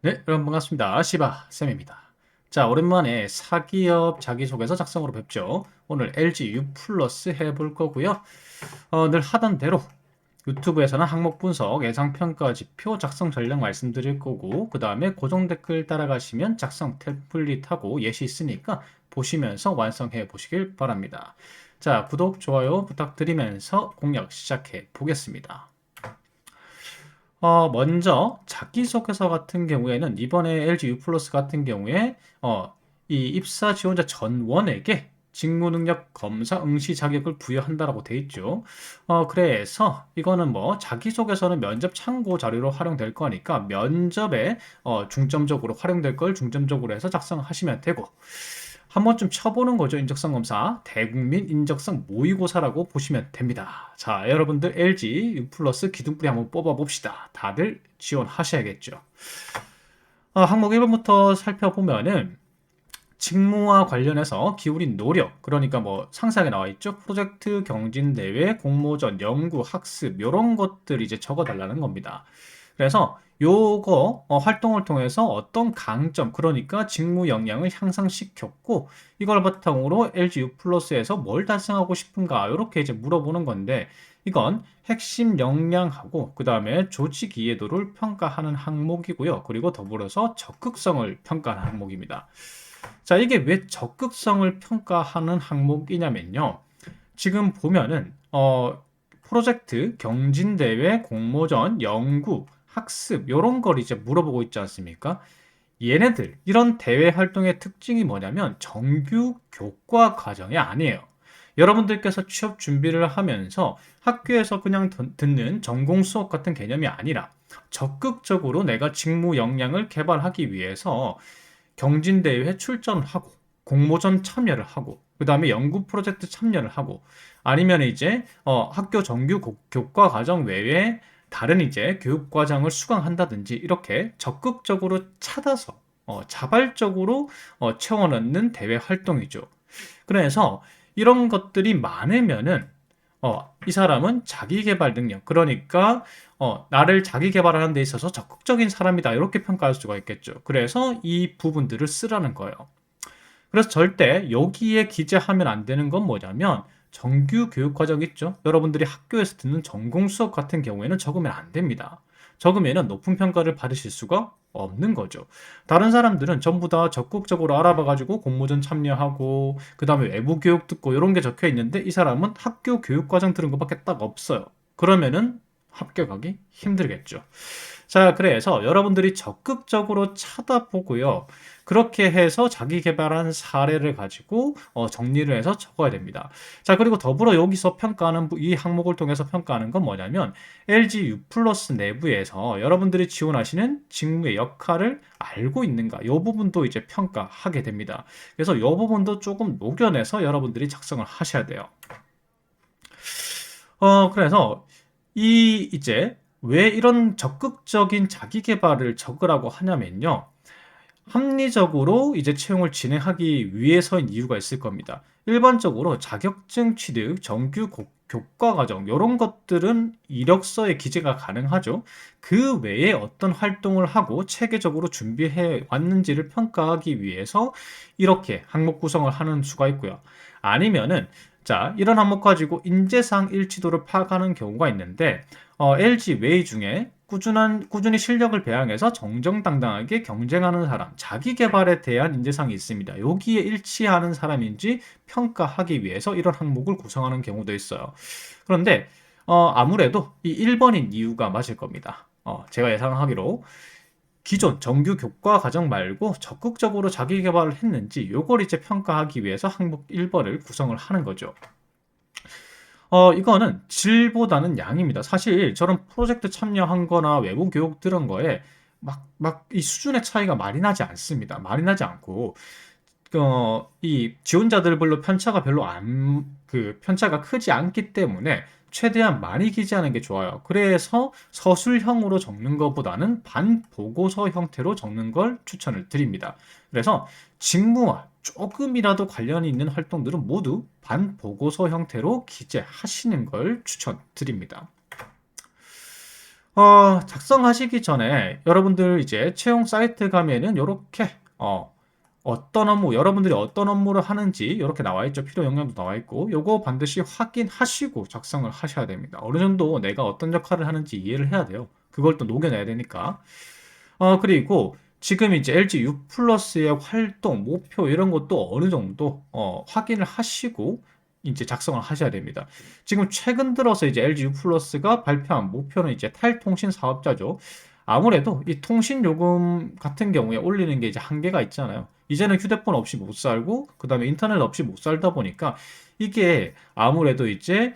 네, 여러분 반갑습니다. 시바쌤입니다. 자, 오랜만에 사기업 자기소개서 작성으로 뵙죠. 오늘 LG U 플러스 해볼 거고요. 늘 하던 대로 유튜브에서는 항목 분석, 예상 평가 지표, 작성 전략 말씀드릴 거고, 그 다음에 고정 댓글 따라가시면 작성 템플릿하고 예시 있으니까 보시면서 완성해 보시길 바랍니다. 자, 구독, 좋아요 부탁드리면서 공략 시작해 보겠습니다. 먼저 자기소개서 같은 경우에는 이번에 LG U 플러스 같은 경우에 이 입사 지원자 전원에게 직무 능력 검사 응시 자격을 부여한다라고 돼 있죠. 그래서 이거는 뭐 자기소개서는 면접 참고 자료로 활용될 거니까 면접에 중점적으로 활용될 걸 중점적으로 해서 작성하시면 되고 한 번쯤 쳐보는 거죠. 인적성 검사. 대국민 인적성 모의고사라고 보시면 됩니다. 자, 여러분들 LG U 플러스 기둥뿌리 한번 뽑아봅시다. 다들 지원하셔야겠죠. 항목 1번부터 살펴보면은 직무와 관련해서 기울인 노력, 그러니까 뭐 상세하게 나와 있죠. 프로젝트, 경진대회, 공모전, 연구, 학습, 이런 것들 이제 적어달라는 겁니다. 그래서 요거 활동을 통해서 어떤 강점, 그러니까 직무 역량을 향상시켰고 이걸 바탕으로 LG U 플러스에서 뭘 달성하고 싶은가 이렇게 이제 물어보는 건데 이건 핵심 역량하고 그 다음에 조직 이해도를 평가하는 항목이고요. 그리고 더불어서 적극성을 평가하는 항목입니다. 자, 이게 왜 적극성을 평가하는 항목이냐면요. 지금 보면은 프로젝트, 경진대회, 공모전, 연구, 학습 이런 걸 이제 물어보고 있지 않습니까? 얘네들 이런 대외 활동의 특징이 뭐냐면 정규 교과 과정이 아니에요. 여러분들께서 취업 준비를 하면서 학교에서 그냥 듣는 전공 수업 같은 개념이 아니라 적극적으로 내가 직무 역량을 개발하기 위해서 경진대회에 출전을 하고 공모전 참여를 하고 그 다음에 연구 프로젝트 참여를 하고 아니면 이제 학교 정규 교과 과정 외에 다른 이제 교육 과정을 수강한다든지 이렇게 적극적으로 찾아서 자발적으로 채워 넣는 대외 활동이죠. 그래서 이런 것들이 많으면은 이 사람은 자기 개발 능력, 그러니까 나를 자기 개발하는 데 있어서 적극적인 사람이다. 이렇게 평가할 수가 있겠죠. 그래서 이 부분들을 쓰라는 거예요. 그래서 절대 여기에 기재하면 안 되는 건 뭐냐면 정규 교육 과정 있죠. 여러분들이 학교에서 듣는 전공 수업 같은 경우에는 적으면 안 됩니다. 적으면 높은 평가를 받으실 수가 없는 거죠. 다른 사람들은 전부 다 적극적으로 알아봐가지고 공모전 참여하고 그 다음에 외부 교육 듣고 이런 게 적혀 있는데 이 사람은 학교 교육 과정 들은 것밖에 딱 없어요. 그러면은 합격하기 힘들겠죠. 자, 그래서 여러분들이 적극적으로 찾아보고요. 그렇게 해서 자기 개발한 사례를 가지고 정리를 해서 적어야 됩니다. 자, 그리고 더불어 여기서 평가하는 이 항목을 통해서 평가하는 건 뭐냐면 LG U 플러스 내부에서 여러분들이 지원하시는 직무의 역할을 알고 있는가? 이 부분도 이제 평가하게 됩니다. 그래서 이 부분도 조금 녹여내서 여러분들이 작성을 하셔야 돼요. 그래서 이제 왜 이런 적극적인 자기 개발을 적으라고 하냐면요. 합리적으로 이제 채용을 진행하기 위해서인 이유가 있을 겁니다. 일반적으로 자격증 취득, 정규 교과 과정 이런 것들은 이력서에 기재가 가능하죠. 그 외에 어떤 활동을 하고 체계적으로 준비해 왔는지를 평가하기 위해서 이렇게 항목 구성을 하는 수가 있고요. 아니면은 자, 이런 항목 가지고 인재상 일치도를 파악하는 경우가 있는데 LG 웨이 중에 꾸준히 실력을 배양해서 정정당당하게 경쟁하는 사람, 자기 개발에 대한 인재상이 있습니다. 여기에 일치하는 사람인지 평가하기 위해서 이런 항목을 구성하는 경우도 있어요. 그런데 아무래도 이 1번인 이유가 맞을 겁니다. 제가 예상하기로 기존 정규 교과 과정 말고 적극적으로 자기 개발을 했는지 요걸 이제 평가하기 위해서 항목 1번을 구성을 하는 거죠. 이거는 질보다는 양입니다. 사실 저런 프로젝트 참여한 거나 외부 교육 들은 거에 막 이 수준의 차이가 많이 나지 않습니다. 많이 나지 않고, 이 지원자들별로 편차가 별로 편차가 크지 않기 때문에 최대한 많이 기재하는 게 좋아요. 그래서 서술형으로 적는 것보다는 반보고서 형태로 적는 걸 추천을 드립니다. 그래서 직무와 조금이라도 관련이 있는 활동들은 모두 반보고서 형태로 기재하시는 걸 추천드립니다. 작성하시기 전에 여러분들 이제 채용 사이트 가면은 요렇게 어떤 업무, 여러분들이 어떤 업무를 하는지 이렇게 나와 있죠. 필요 역량도 나와 있고, 요거 반드시 확인하시고 작성을 하셔야 됩니다. 어느 정도 내가 어떤 역할을 하는지 이해를 해야 돼요. 그걸 또 녹여내야 되니까. 그리고 지금 이제 LG U 플러스의 활동, 목표 이런 것도 어느 정도 확인을 하시고 이제 작성을 하셔야 됩니다. 지금 최근 들어서 이제 LG U 플러스가 발표한 목표는 이제 탈통신 사업자죠. 아무래도 이 통신 요금 같은 경우에 올리는 게 이제 한계가 있잖아요. 이제는 휴대폰 없이 못 살고 그다음에 인터넷 없이 못 살다 보니까 이게 아무래도 이제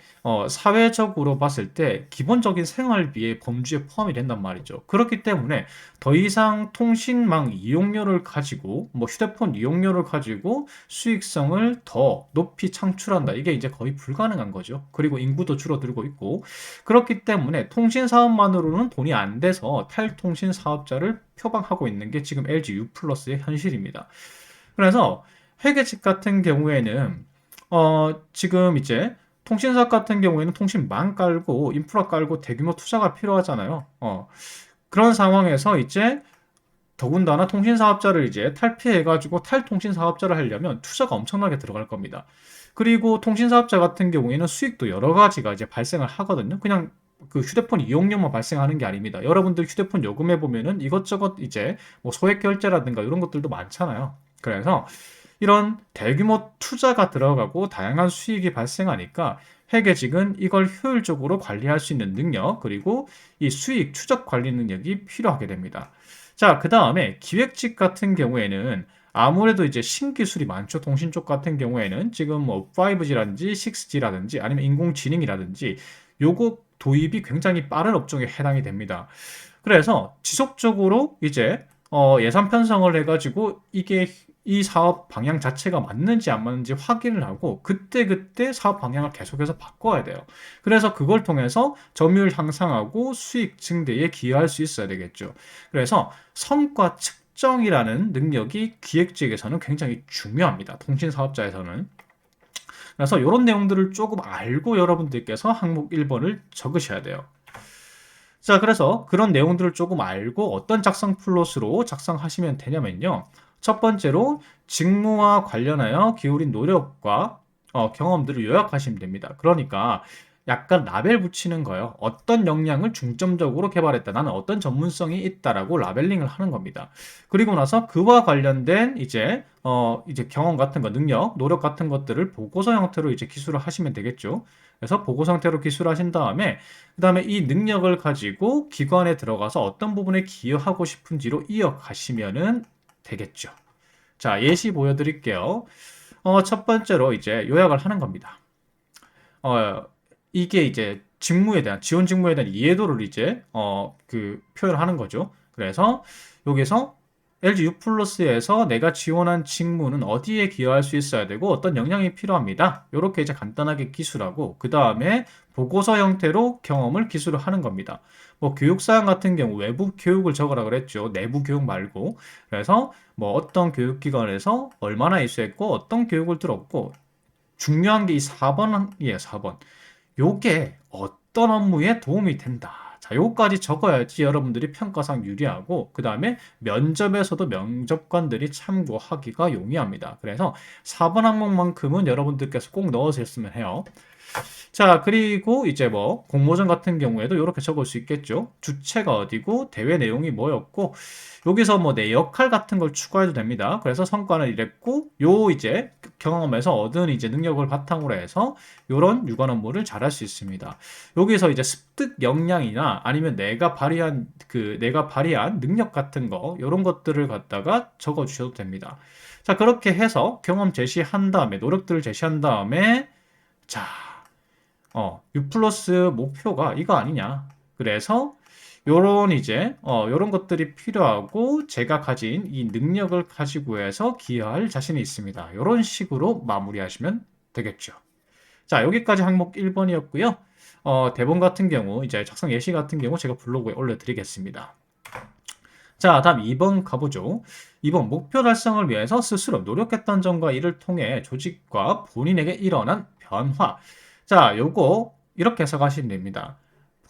사회적으로 봤을 때 기본적인 생활비의 범주에 포함이 된단 말이죠. 그렇기 때문에 더 이상 통신망 이용료를 가지고 뭐 휴대폰 이용료를 가지고 수익성을 더 높이 창출한다. 이게 이제 거의 불가능한 거죠. 그리고 인구도 줄어들고 있고 그렇기 때문에 통신 사업만으로는 돈이 안 돼서 탈통신 사업자를 표방하고 있는 게 지금 LG U 플러스의 현실입니다. 그래서 회계직 같은 경우에는 지금 이제 통신사 같은 경우에는 통신망 깔고 인프라 깔고 대규모 투자가 필요하잖아요. 그런 상황에서 이제 더군다나 통신 사업자를 이제 탈피해가지고 탈통신 사업자를 하려면 투자가 엄청나게 들어갈 겁니다. 그리고 통신 사업자 같은 경우에는 수익도 여러 가지가 이제 발생을 하거든요. 그냥 그 휴대폰 이용료만 발생하는 게 아닙니다. 여러분들 휴대폰 요금에 보면은 이것저것 이제 뭐 소액 결제라든가 이런 것들도 많잖아요. 그래서 이런 대규모 투자가 들어가고 다양한 수익이 발생하니까 회계직은 이걸 효율적으로 관리할 수 있는 능력, 그리고 이 수익 추적 관리 능력이 필요하게 됩니다. 자, 그 다음에 기획직 같은 경우에는 아무래도 이제 신기술이 많죠. 통신 쪽 같은 경우에는 지금 뭐 5G라든지 6G라든지 아니면 인공지능이라든지 요거 도입이 굉장히 빠른 업종에 해당이 됩니다. 그래서 지속적으로 이제 예산 편성을 해가지고 이게 이 사업 방향 자체가 맞는지 안 맞는지 확인을 하고 그때그때 사업 방향을 계속해서 바꿔야 돼요. 그래서 그걸 통해서 점유율 향상하고 수익 증대에 기여할 수 있어야 되겠죠. 그래서 성과 측정이라는 능력이 기획직에서는 굉장히 중요합니다. 통신 사업자에서는. 그래서 이런 내용들을 조금 알고 여러분들께서 항목 1번을 적으셔야 돼요. 자, 그래서 그런 내용들을 조금 알고 어떤 작성 플롯으로 작성하시면 되냐면요. 첫 번째로 직무와 관련하여 기울인 노력과 경험들을 요약하시면 됩니다. 그러니까 약간 라벨 붙이는 거예요. 어떤 역량을 중점적으로 개발했다. 나는 어떤 전문성이 있다라고 라벨링을 하는 겁니다. 그리고 나서 그와 관련된 이제 경험 같은 거, 능력, 노력 같은 것들을 보고서 형태로 이제 기술을 하시면 되겠죠. 그래서 보고서 형태로 기술하신 다음에 그다음에 이 능력을 가지고 기관에 들어가서 어떤 부분에 기여하고 싶은지로 이어가시면은 되겠죠. 자, 예시 보여드릴게요. 첫 번째로 이제 요약을 하는 겁니다. 어, 이게 이제 직무에 대한, 지원 직무에 대한 이해도를 이제, 표현하는 거죠. 그래서 여기서 LG U 플러스에서 내가 지원한 직무는 어디에 기여할 수 있어야 되고 어떤 역량이 필요합니다. 이렇게 이제 간단하게 기술하고 그 다음에 보고서 형태로 경험을 기술을 하는 겁니다. 뭐 교육사항 같은 경우 외부 교육을 적으라 그랬죠. 내부 교육 말고. 그래서 뭐 어떤 교육기관에서 얼마나 이수했고 어떤 교육을 들었고 중요한 게 이 4번이에요, 4번. 요게 어떤 업무에 도움이 된다. 자, 요거까지 적어야지 여러분들이 평가상 유리하고, 그 다음에 면접에서도 면접관들이 참고하기가 용이합니다. 그래서 4번 항목만큼은 여러분들께서 꼭 넣으셨으면 해요. 자, 그리고 이제 뭐 공모전 같은 경우에도 이렇게 적을 수 있겠죠. 주체가 어디고 대회 내용이 뭐였고 여기서 뭐 내 역할 같은 걸 추가해도 됩니다. 그래서 성과는 이랬고 요 이제 경험에서 얻은 이제 능력을 바탕으로 해서 요런 유관 업무를 잘할 수 있습니다. 여기서 이제 습득 역량이나 아니면 내가 발휘한 능력 같은 거 요런 것들을 갖다가 적어 주셔도 됩니다. 자, 그렇게 해서 경험 제시한 다음에 노력들을 제시한 다음에 자, U 플러스 목표가 이거 아니냐. 그래서 요런 것들이 필요하고 제가 가진 이 능력을 가지고 해서 기여할 자신이 있습니다. 요런 식으로 마무리하시면 되겠죠. 자, 여기까지 항목 1번이었고요. 대본 같은 경우, 이제 작성 예시 같은 경우 제가 블로그에 올려드리겠습니다. 자, 다음 2번 가보죠. 2번 목표 달성을 위해서 스스로 노력했던 점과 이를 통해 조직과 본인에게 일어난 변화. 자, 요거 이렇게 해석하시면 됩니다.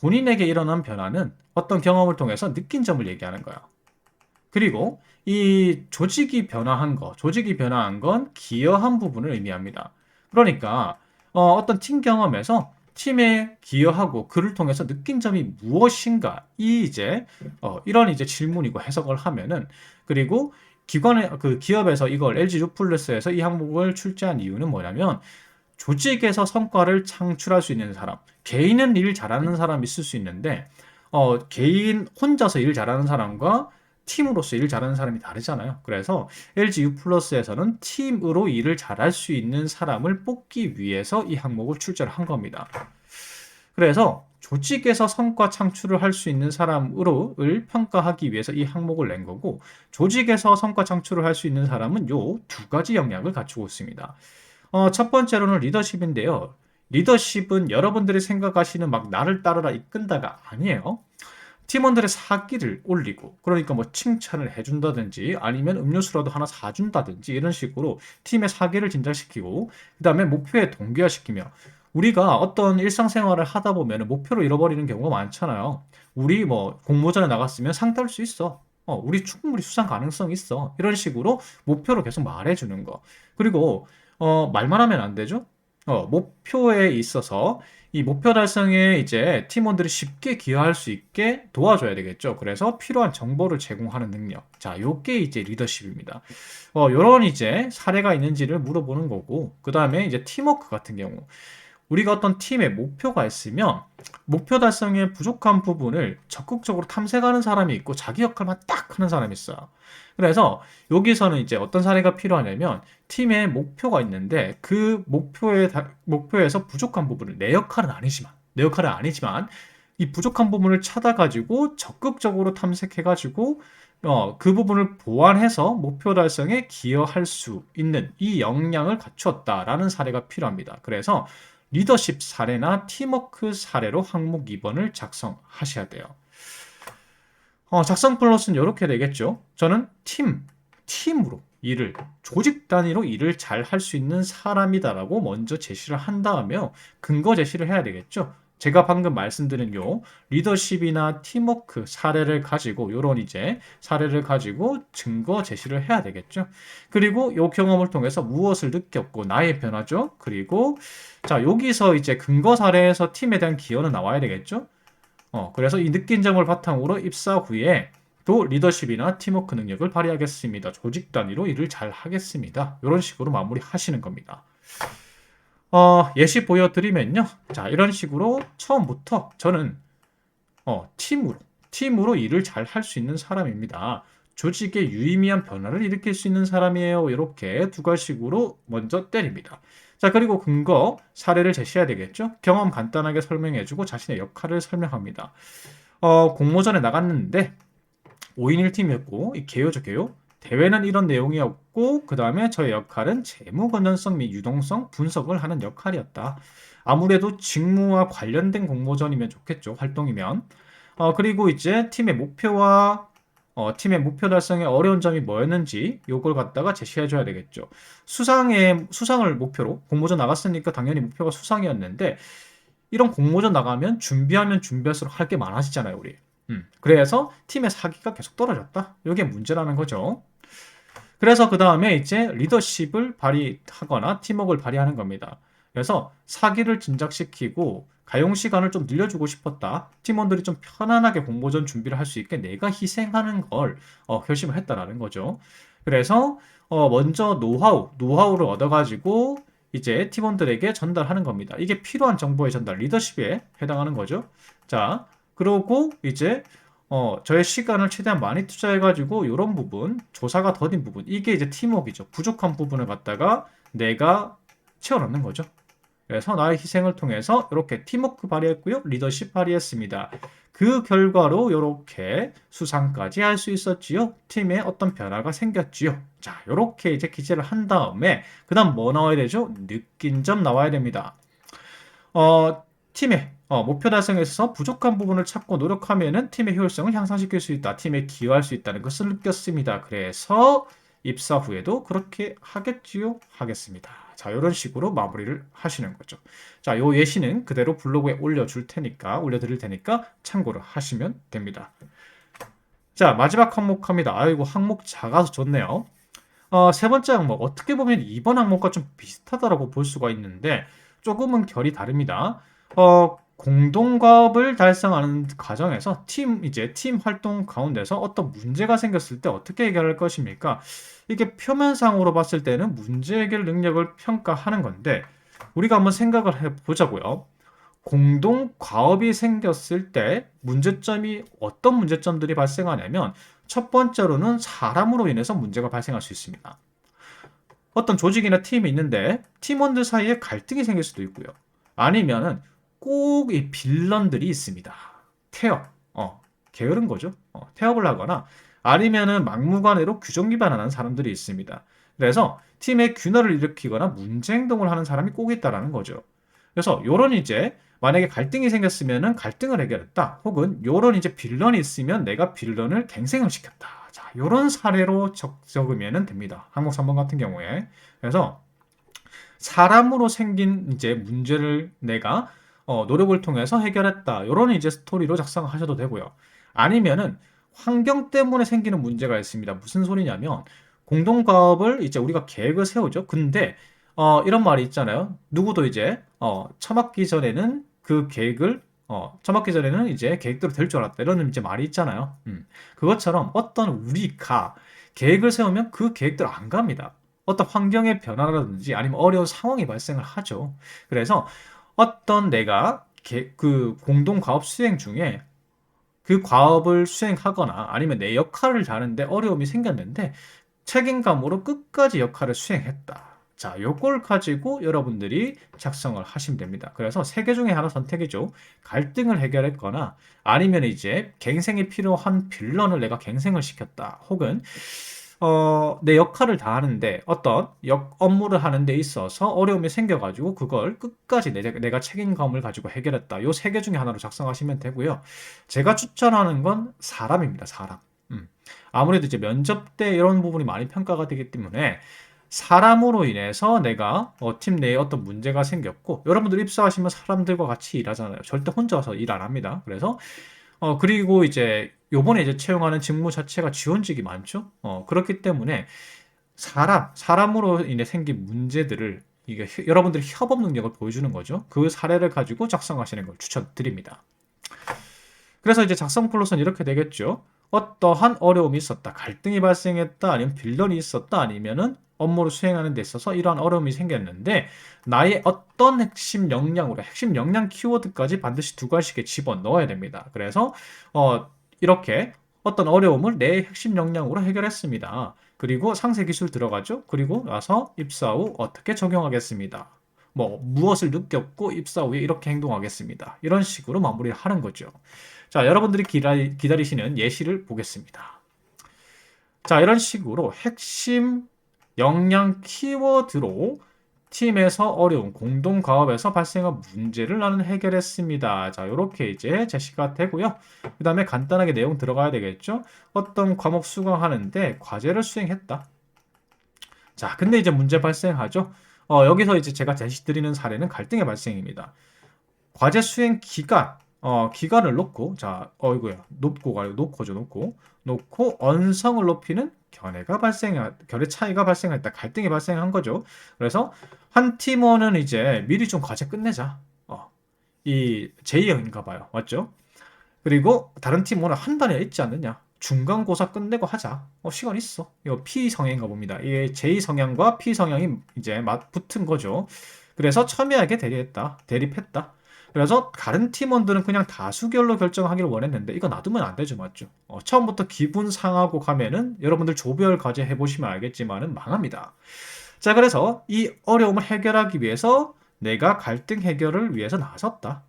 본인에게 일어난 변화는 어떤 경험을 통해서 느낀 점을 얘기하는 거야. 그리고 이 조직이 변화한 건 기여한 부분을 의미합니다. 그러니까 어떤 팀 경험에서 팀에 기여하고 그를 통해서 느낀 점이 무엇인가 이 이제 이런 이제 질문이고 해석을 하면은 그리고 그 기업에서 이걸 LG U 플러스에서 이 항목을 출제한 이유는 뭐냐면 조직에서 성과를 창출할 수 있는 사람, 개인은 일 잘하는 사람이 있을 수 있는데, 개인 혼자서 일 잘하는 사람과 팀으로서 일 잘하는 사람이 다르잖아요. 그래서 LG U 플러스에서는 팀으로 일을 잘할 수 있는 사람을 뽑기 위해서 이 항목을 출제를 한 겁니다. 그래서 조직에서 성과 창출을 할 수 있는 사람으로를 평가하기 위해서 이 항목을 낸 거고, 조직에서 성과 창출을 할 수 있는 사람은 요 두 가지 역량을 갖추고 있습니다. 첫 번째로는 리더십인데요. 리더십은 여러분들이 생각하시는 막 나를 따르라 이끈다가 아니에요. 팀원들의 사기를 올리고, 그러니까 뭐 칭찬을 해준다든지 아니면 음료수라도 하나 사준다든지 이런 식으로 팀의 사기를 진작시키고, 그 다음에 목표에 동기화시키며, 우리가 어떤 일상생활을 하다 보면 목표를 잃어버리는 경우가 많잖아요. 우리 뭐 공모전에 나갔으면 상 딸 수 있어. 우리 충분히 수상 가능성 있어. 이런 식으로 목표를 계속 말해주는 거. 그리고 말만 하면 안 되죠. 목표에 있어서 이 목표 달성에 이제 팀원들이 쉽게 기여할 수 있게 도와줘야 되겠죠. 그래서 필요한 정보를 제공하는 능력. 자, 요게 이제 리더십입니다. 요런 이제 사례가 있는지를 물어보는 거고, 그 다음에 이제 팀워크 같은 경우. 우리가 어떤 팀에 목표가 있으면 목표 달성에 부족한 부분을 적극적으로 탐색하는 사람이 있고 자기 역할만 딱 하는 사람이 있어요. 그래서 여기서는 이제 어떤 사례가 필요하냐면 팀에 목표가 있는데 그 목표에서 부족한 부분을 내 역할은 아니지만 이 부족한 부분을 찾아가지고 적극적으로 탐색해가지고 그 부분을 보완해서 목표 달성에 기여할 수 있는 이 역량을 갖추었다라는 사례가 필요합니다. 그래서 리더십 사례나 팀워크 사례로 항목 2번을 작성하셔야 돼요. 작성 플러스는 이렇게 되겠죠. 저는 팀으로 조직 단위로 일을 잘 할 수 있는 사람이다라고 먼저 제시를 한 다음에 근거 제시를 해야 되겠죠. 제가 방금 말씀드린 요 리더십이나 팀워크 사례를 가지고 요런 이제 사례를 가지고 증거 제시를 해야 되겠죠. 그리고 요 경험을 통해서 무엇을 느꼈고 나의 변화죠. 그리고 자, 여기서 이제 근거 사례에서 팀에 대한 기여는 나와야 되겠죠. 그래서 이 느낀 점을 바탕으로 입사 후에 또 리더십이나 팀워크 능력을 발휘하겠습니다. 조직 단위로 일을 잘 하겠습니다. 이런 식으로 마무리 하시는 겁니다. 예시 보여드리면요. 자, 이런 식으로 처음부터 저는 팀으로 일을 잘 할 수 있는 사람입니다. 조직에 유의미한 변화를 일으킬 수 있는 사람이에요. 이렇게 두 가지식으로 먼저 때립니다. 자, 그리고 근거, 사례를 제시해야 되겠죠? 경험 간단하게 설명해주고 자신의 역할을 설명합니다. 공모전에 나갔는데 5인 1팀이었고, 이 개요죠, 개요. 대회는 이런 내용이었고, 그 다음에 저의 역할은 재무 건전성 및 유동성 분석을 하는 역할이었다. 아무래도 직무와 관련된 공모전이면 좋겠죠, 활동이면. 그리고 이제 팀의 목표 달성에 어려운 점이 뭐였는지 요걸 갖다가 제시해줘야 되겠죠. 수상을 목표로 공모전 나갔으니까 당연히 목표가 수상이었는데 이런 공모전 나가면 준비하면 준비할수록 할 게 많아지잖아요, 우리. 그래서 팀의 사기가 계속 떨어졌다. 이게 문제라는 거죠. 그래서 그 다음에 이제 리더십을 발휘하거나 팀워크를 발휘하는 겁니다. 그래서 사기를 진작시키고 가용 시간을 좀 늘려주고 싶었다. 팀원들이 좀 편안하게 공모전 준비를 할 수 있게 내가 희생하는 걸 결심을 했다라는 거죠. 그래서 먼저 노하우를 얻어가지고 이제 팀원들에게 전달하는 겁니다. 이게 필요한 정보의 전달, 리더십에 해당하는 거죠. 자, 그러고 이제 저의 시간을 최대한 많이 투자해가지고 이런 부분, 조사가 더딘 부분, 이게 이제 팀워크이죠. 부족한 부분을 갖다가 내가 채워넣는 거죠. 그래서 나의 희생을 통해서 이렇게 팀워크 발휘했고요. 리더십 발휘했습니다. 그 결과로 이렇게 수상까지 할 수 있었지요. 팀에 어떤 변화가 생겼지요. 자, 이렇게 이제 기재를 한 다음에 그 다음 뭐 나와야 되죠? 느낀 점 나와야 됩니다. 팀의 목표 달성에 있어서 부족한 부분을 찾고 노력하면은 팀의 효율성을 향상시킬 수 있다. 팀에 기여할 수 있다는 것을 느꼈습니다. 그래서 입사 후에도 그렇게 하겠지요? 하겠습니다. 자, 이런 식으로 마무리를 하시는 거죠. 자, 요 예시는 그대로 블로그에 올려드릴 테니까 참고를 하시면 됩니다. 자, 마지막 항목 합니다. 아이고, 항목 작아서 좋네요. 세 번째 항목, 어떻게 보면 이번 항목과 좀 비슷하다라고 볼 수가 있는데 조금은 결이 다릅니다. 공동과업을 달성하는 과정에서 팀 활동 가운데서 어떤 문제가 생겼을 때 어떻게 해결할 것입니까? 이게 표면상으로 봤을 때는 문제 해결 능력을 평가하는 건데 우리가 한번 생각을 해보자고요. 공동 과업이 생겼을 때 어떤 문제점들이 발생하냐면 첫 번째로는 사람으로 인해서 문제가 발생할 수 있습니다. 어떤 조직이나 팀이 있는데 팀원들 사이에 갈등이 생길 수도 있고요. 아니면은 꼭 이 빌런들이 있습니다. 태업, 게으른 거죠. 태업을 하거나 아니면은 막무가내로 규정 위반하는 사람들이 있습니다. 그래서 팀의 균열을 일으키거나 문제 행동을 하는 사람이 꼭 있다라는 거죠. 그래서 요런 이제 만약에 갈등이 생겼으면은 갈등을 해결했다. 혹은 요런 이제 빌런이 있으면 내가 빌런을 갱생을 시켰다. 자, 요런 사례로 적으면 됩니다. 항목 3번 같은 경우에. 그래서 사람으로 생긴 이제 문제를 내가 노력을 통해서 해결했다. 요런 이제 스토리로 작성하셔도 되고요. 아니면은 환경 때문에 생기는 문제가 있습니다. 무슨 소리냐면 공동과업을 이제 우리가 계획을 세우죠. 근데 이런 말이 있잖아요. 누구도 이제 처맞기 전에는 그 계획을 처맞기 전에는 이제 계획대로 될 줄 알았다. 이런 이제 말이 있잖아요. 그것처럼 어떤 우리가 계획을 세우면 그 계획대로 안 갑니다. 어떤 환경의 변화라든지 아니면 어려운 상황이 발생을 하죠. 그래서 어떤 내가 그 공동 과업 수행 중에 그 과업을 수행하거나 아니면 내 역할을 다하는데 어려움이 생겼는데 책임감으로 끝까지 역할을 수행했다. 자, 요걸 가지고 여러분들이 작성을 하시면 됩니다. 그래서 세 개 중에 하나 선택이죠. 갈등을 해결했거나 아니면 이제 갱생이 필요한 빌런을 내가 갱생을 시켰다. 혹은 내 역할을 다하는데 어떤 업무를 하는 데 있어서 어려움이 생겨가지고 그걸 끝까지 내가 책임감을 가지고 해결했다. 요 세 개 중에 하나로 작성하시면 되고요. 제가 추천하는 건 사람입니다. 사람. 아무래도 이제 면접 때 이런 부분이 많이 평가가 되기 때문에 사람으로 인해서 내가 팀 내에 어떤 문제가 생겼고 여러분들 입사하시면 사람들과 같이 일하잖아요. 절대 혼자서 일 안 합니다. 그래서 그리고 이제 요번에 이제 채용하는 직무 자체가 지원직이 많죠. 그렇기 때문에 사람으로 인해 생긴 문제들을 이게 여러분들이 협업 능력을 보여주는 거죠. 그 사례를 가지고 작성하시는 걸 추천드립니다. 그래서 이제 작성 플롯은 이렇게 되겠죠. 어떠한 어려움이 있었다, 갈등이 발생했다, 아니면 빌런이 있었다, 아니면은 업무를 수행하는 데 있어서 이러한 어려움이 생겼는데 나의 어떤 핵심 역량 키워드까지 반드시 두 가지씩 집어 넣어야 됩니다. 그래서 이렇게 어떤 어려움을 내 핵심 역량으로 해결했습니다. 그리고 상세 기술 들어가죠. 그리고 나서 입사 후 어떻게 적용하겠습니다. 무엇을 느꼈고 입사 후에 이렇게 행동하겠습니다. 이런 식으로 마무리를 하는 거죠. 자, 여러분들이 기다리시는 예시를 보겠습니다. 자, 이런 식으로 핵심 역량 키워드로 팀에서 어려운 공동 과업에서 발생한 문제를 나는 해결했습니다. 자, 이렇게 이제 제시가 되고요. 그 다음에 간단하게 내용 들어가야 되겠죠. 어떤 과목 수강하는데 과제를 수행했다. 자, 근데 이제 문제 발생하죠. 여기서 이제 제가 제시드리는 사례는 갈등의 발생입니다. 과제 수행 기간을 놓고, 자, 이거야. 놓고, 언성을 높이는 결의 차이가 발생했다. 갈등이 발생한 거죠. 그래서 한 팀원은 이제 미리 좀 과제 끝내자. 이 J형인가 봐요. 맞죠? 그리고 다른 팀원은 한 달이 있지 않느냐. 중간고사 끝내고 하자. 시간 있어. 이거 P 성향인가 봅니다. 이게 J 성향과 P 성향이 이제 붙은 거죠. 그래서 첨예하게 대립했다. 그래서 다른 팀원들은 그냥 다수결로 결정하기를 원했는데 이거 놔두면 안 되죠, 맞죠? 처음부터 기분 상하고 가면은 여러분들 조별 과제 해보시면 알겠지만은 망합니다. 자, 그래서 이 어려움을 해결하기 위해서 내가 갈등 해결을 위해서 나섰다.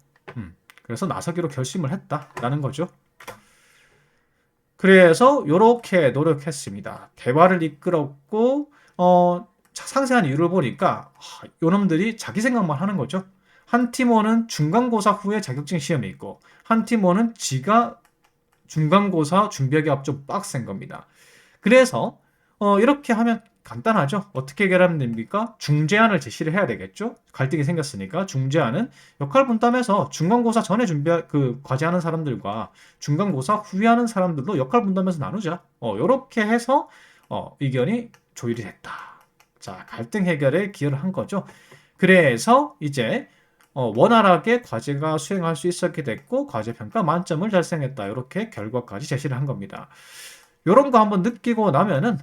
그래서 나서기로 결심을 했다라는 거죠. 그래서 이렇게 노력했습니다. 대화를 이끌었고 상세한 이유를 보니까 요놈들이 자기 생각만 하는 거죠. 한 팀원은 중간고사 후에 자격증 시험이 있고 한 팀원은 지가 중간고사 준비하기 앞쪽 빡센 겁니다. 그래서 이렇게 하면 간단하죠. 어떻게 해결하면 됩니까? 중재안을 제시를 해야 되겠죠. 갈등이 생겼으니까 중재안은 역할 분담해서 중간고사 전에 그 과제하는 사람들과 중간고사 후에 하는 사람들로 역할 분담해서 나누자. 요렇게 해서 의견이 조율이 됐다. 자, 갈등 해결에 기여를 한 거죠. 그래서 이제 원활하게 과제가 수행할 수 있었게 됐고 과제 평가 만점을 달성했다. 이렇게 결과까지 제시를 한 겁니다. 요런 거 한번 느끼고 나면은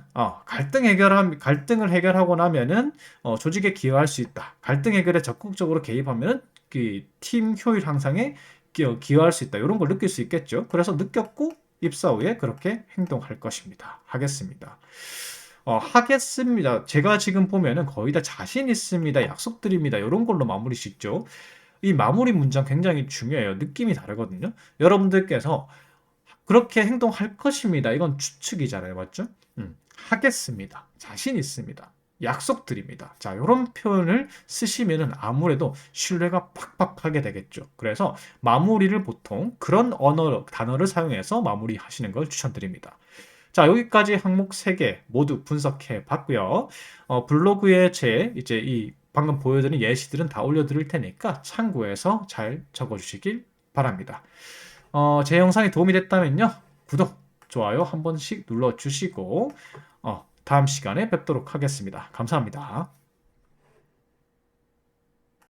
갈등을 해결하고 나면은 조직에 기여할 수 있다. 갈등 해결에 적극적으로 개입하면은 그팀 효율 향상에 기여할 수 있다. 요런 걸 느낄 수 있겠죠. 그래서 느꼈고 입사 후에 그렇게 행동할 것입니다. 하겠습니다. 하겠습니다. 제가 지금 보면은 거의 다 자신 있습니다. 약속드립니다. 요런 걸로 마무리 짓죠. 이 마무리 문장 굉장히 중요해요. 느낌이 다르거든요. 여러분들께서 그렇게 행동할 것입니다. 이건 추측이잖아요. 맞죠? 하겠습니다. 자신 있습니다. 약속드립니다. 자, 이런 표현을 쓰시면은 아무래도 신뢰가 팍팍하게 되겠죠. 그래서 마무리를 보통 그런 단어를 사용해서 마무리하시는 걸 추천드립니다. 자, 여기까지 항목 3개 모두 분석해 봤고요. 블로그에 이제 이 방금 보여드린 예시들은 다 올려드릴 테니까 참고해서 잘 적어주시길 바랍니다. 제 영상이 도움이 됐다면요. 구독, 좋아요 한 번씩 눌러주시고, 다음 시간에 뵙도록 하겠습니다. 감사합니다.